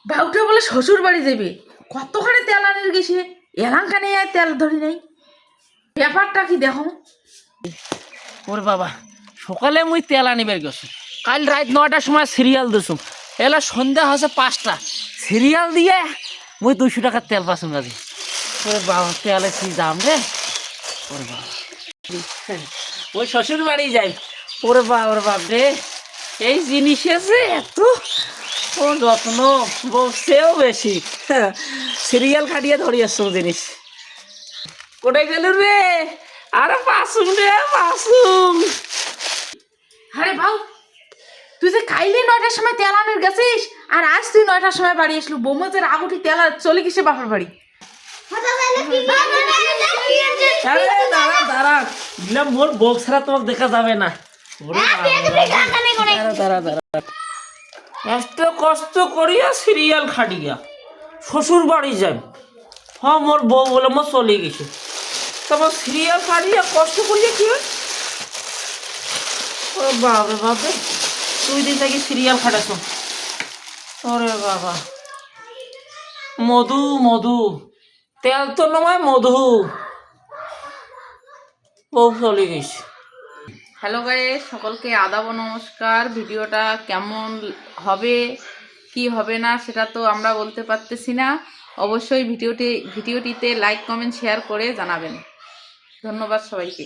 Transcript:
বাউটা বলে শ্বশুর বাড়ি যাবে, কতখানি তেল আনির গেছে, এলাঙ্কানে আর তেল ধরি নাই। ব্যাপারটা কি দেখো। ওরে বাবা, সকালে মুই তেল আনিবার গেছি, কাল রাত 9টার সময় সিরিয়াল দিছুম, এলা সন্ধ্যা হচ্ছে 5টা, সিরিয়াল দিয়ে মুই 200 টাকার তেল পাচ্ছুম গাজি। ওরে বাবা, তেলে কি দাম রে। ওরে বাবা, ওই শ্বশুর বাড়ি যাই। ওরে বাপ রে, এই জিনিসে যে এত ও যত্ন, বসছেও বেশি, সিরিয়াল খাটিয়ে ধরি আসছো জিনিস। কোথায় গেল রে? আরে পাসুম রে, পাসুম। আরে ভাউ, তুই যে কাইলে 9টার সময় তেল আনির গেছিস, আর আজ তুই 9টার সময় বাড়ি আসলু। বৌমাদের আগুটি তেল চলে গেছে বাপের বাড়ি। আরে দাঁড়া দাঁড়া, দিলাম মোর বউ ছাড়া তোমাকে দেখা যাবে না। এত কষ্ট করিয়া সিরিয়াল খাটিয়া শ্বশুর বাড়ি যাই, হ্যাঁ মোর বউ বলে মোর চলে গেছে। তারপর সিরিয়াল খাটিয়া কষ্ট করিয়া কি হয়? ও বাবা বাপে, তুই দিন থেকে সিরিয়াল খাটাছ। ওরে বাবা, মধু মধু, তেল তো নয় মধু, বউ চলে গেছে। হ্যালো গাইস, সকলকে আদাব নমস্কার। ভিডিওটা কেমন হবে কি হবে না সেটা তো আমরা বলতে পারতেছি না। অবশ্যই ভিডিওটিতে লাইক কমেন্ট শেয়ার করে জানাবেন। ধন্যবাদ সবাইকে।